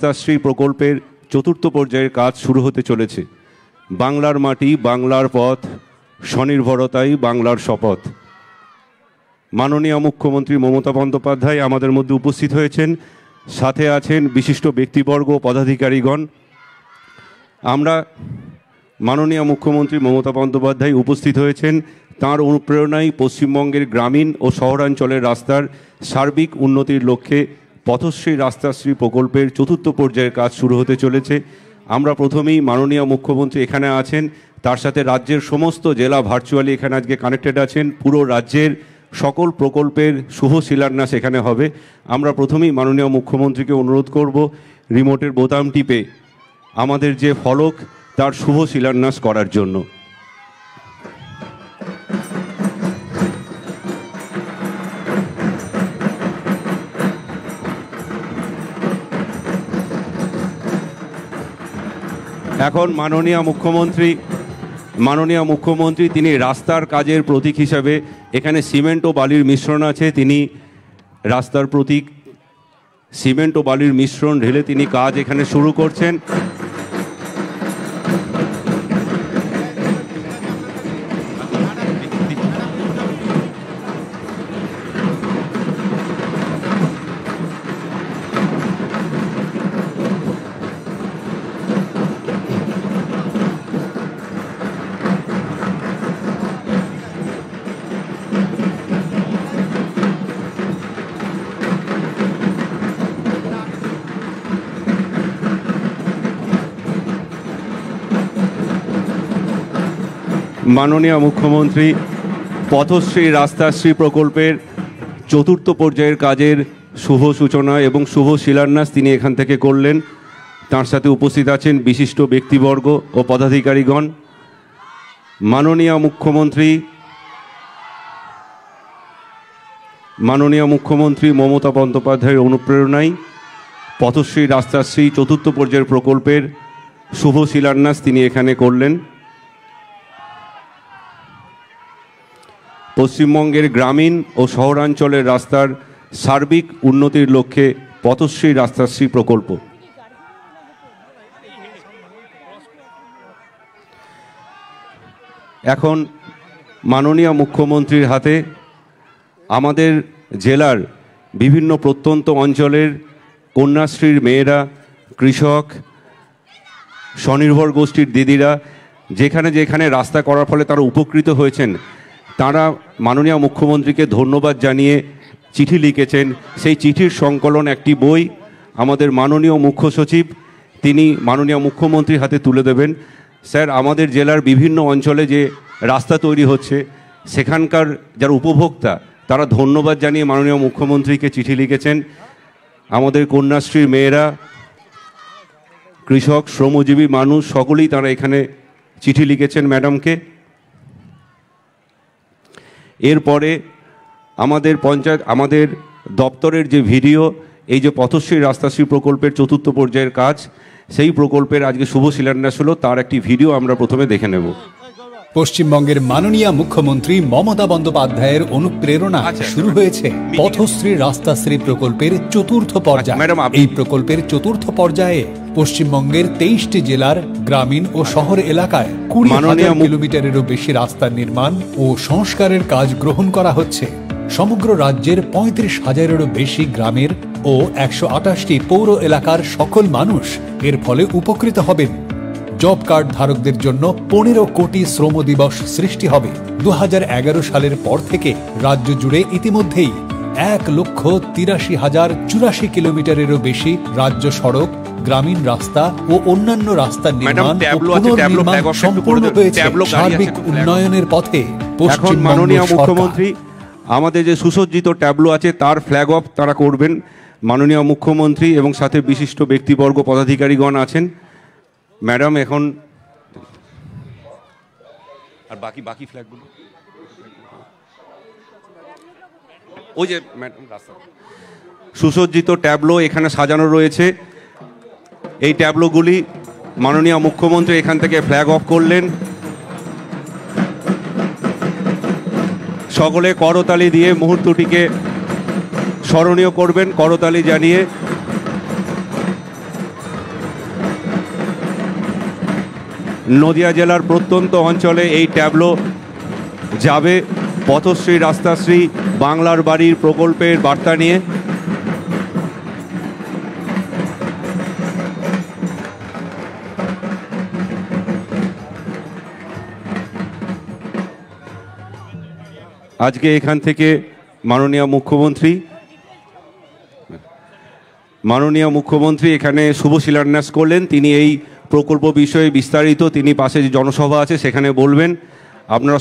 রাস্তাশ্রী প্রকল্পের চতুর্থ পর্যায়ের কাজ শুরু হতে চলেছে। বাংলার মাটি, বাংলার পথ, স্বনির্ভরতাই বাংলার শপথ। মাননীয় মুখ্যমন্ত্রী মমতা বন্দ্যোপাধ্যায় আমাদের মধ্যে উপস্থিত হয়েছেন, সাথে আছেন বিশিষ্ট ব্যক্তিবর্গ, পদাধিকারীগণ। আমরা মাননীয় মুখ্যমন্ত্রী মমতা বন্দ্যোপাধ্যায় উপস্থিত হয়েছেন, তাঁর অনুপ্রেরণায় পশ্চিমবঙ্গের গ্রামীণ ও শহরাঞ্চলের রাস্তার সার্বিক উন্নতির লক্ষ্যে পথশ্রী রাস্তাশ্রী প্রকল্পের চতুর্থ পর্যায়ের কাজ শুরু হতে চলেছে। আমরা প্রথমেই মাননীয় মুখ্যমন্ত্রী এখানে আছেন, তার সাথে রাজ্যের সমস্ত জেলা ভার্চুয়ালি এখানে আজকে কানেক্টেড আছেন। পুরো রাজ্যের সকল প্রকল্পের শুভ শিলান্যাস এখানে হবে। আমরা প্রথমেই মাননীয় মুখ্যমন্ত্রীকে অনুরোধ করব রিমোটের বোতাম টিপে আমাদের যে ফলক তার শুভ শিলান্যাস করার জন্য। এখন মাননীয় মুখ্যমন্ত্রী তিনি রাস্তার কাজের প্রতীক হিসাবে, এখানে সিমেন্ট ও বালির মিশ্রণ আছে, তিনি রাস্তার প্রতীক সিমেন্ট ও বালির মিশ্রণ ঢেলে তিনি কাজ এখানে শুরু করছেন। মাননীয় মুখ্যমন্ত্রী পথশ্রী রাস্তাশ্রী প্রকল্পের চতুর্থ পর্যায়ের কাজের শুভ সূচনা এবং শুভ শিলান্যাস তিনি এখান থেকে করলেন। তার সাথে উপস্থিত আছেন বিশিষ্ট ব্যক্তিবর্গ ও পদাধিকারীগণ। মাননীয় মুখ্যমন্ত্রী মমতা বন্দ্যোপাধ্যায়ের অনুপ্রেরণায় পথশ্রী রাস্তাশ্রী চতুর্থ পর্যায়ের প্রকল্পের শুভ শিলান্যাস তিনি এখানে করলেন। পশ্চিমবঙ্গের গ্রামীণ ও শহরাঞ্চলের রাস্তার সার্বিক উন্নতির লক্ষ্যে পথশ্রী রাস্তাশ্রী প্রকল্প। এখন মাননীয় মুখ্যমন্ত্রীর হাতে আমাদের জেলার বিভিন্ন প্রত্যন্ত অঞ্চলের কন্যাশ্রীর মেয়েরা, কৃষক, স্বনির্ভর গোষ্ঠীর দিদিরা যেখানে যেখানে রাস্তা করার ফলে তারা উপকৃত হয়েছেন, তারা মাননীয় মুখ্যমন্ত্রীকে ধন্যবাদ জানিয়ে চিঠি লিখেছেন। সেই চিঠির সংকলন একটি বই আমাদের মাননীয় মুখ্য সচিব তিনি মাননীয় মুখ্যমন্ত্রীর হাতে তুলে দেবেন। স্যার, আমাদের জেলার বিভিন্ন অঞ্চলে যে রাস্তা তৈরি হচ্ছে সেখানকার যারা উপভোক্তা তারা ধন্যবাদ জানিয়ে মাননীয় মুখ্যমন্ত্রীকে চিঠি লিখেছেন। আমাদের কন্যাশ্রীর মেয়েরা, কৃষক, শ্রমজীবী মানুষ সকলেই তারা এখানে চিঠি লিখেছেন ম্যাডামকে। এরপরে আমাদের দপ্তরের যে ভিডিও, এই যে পথশ্রী রাস্তাশ্রী প্রকল্পের চতুর্থ পর্যায়ের কাজ, সেই প্রকল্পের আজকে শুভ শিলান্যাস হলো, তার একটি ভিডিও আমরা প্রথমে দেখে নেব। পশ্চিমবঙ্গের মাননীয় মুখ্যমন্ত্রী মমতা বন্দ্যোপাধ্যায়ের অনুপ্রেরণা শুরু হয়েছে পথশ্রী রাস্তাশ্রী প্রকল্পের চতুর্থ পর্যায়। এই প্রকল্পের চতুর্থ পর্যায়ে পশ্চিমবঙ্গের 23টি জেলার গ্রামীণ ও শহর এলাকায় 20,000 কিলোমিটারেরও বেশি রাস্তার নির্মাণ ও সংস্কারের কাজ গ্রহণ করা হচ্ছে। সমগ্র রাজ্যের 35,000-এরও বেশি গ্রামের ও 128টি পৌর এলাকার সকল মানুষ এর ফলে উপকৃত হবেন। জব কার্ড ধারকদের জন্য 15 কোটি শ্রম দিবস সৃষ্টি হবে। 2011 সালের পর থেকে রাজ্য জুড়ে ইতিমধ্যেই 1,83,084 কিলোমিটারেরও বেশি রাজ্য সড়ক, গ্রামীণ রাস্তা ও অন্যান্য রাস্তার নির্মাণ সম্পূর্ণ হয়েছে। সার্বিক উন্নয়নের পথে মাননীয় মুখ্যমন্ত্রী আমাদের যে সুসজ্জিত ট্যাবলো আছে তার ফ্ল্যাগ অফ তারা করবেন মাননীয় মুখ্যমন্ত্রী, এবং সাথে বিশিষ্ট ব্যক্তিবর্গ, পদাধিকারীগণ আছেন। ম্যাডাম এখন আর বাকি ফ্ল্যাগগুলো ওই যে ম্যাডাম রাস্তা সুসজ্জিত ট্যাবলো এখানে সাজানো রয়েছে। এই ট্যাবলোগুলি মাননীয় মুখ্যমন্ত্রী এখান থেকে ফ্ল্যাগ অফ করলেন। সকলে করতালি দিয়ে মুহূর্তটিকে স্মরণীয় করবেন, করতালি জানিয়ে। নদিয়া জেলার প্রত্যন্ত অঞ্চলে এই ট্যাবলো যাবে পথশ্রী রাস্তাশ্রী বাংলার বাড়ির প্রকল্পের বার্তা নিয়ে। আজকে এখান থেকে মাননীয় মুখ্যমন্ত্রী এখানে শুভ শিলান্যাস করলেন। তিনি এই প্রকল্প বিষয়ে বিস্তারিত তিনি পাশে যে জনসভা আছে সেখানে বলবেন। আপনারা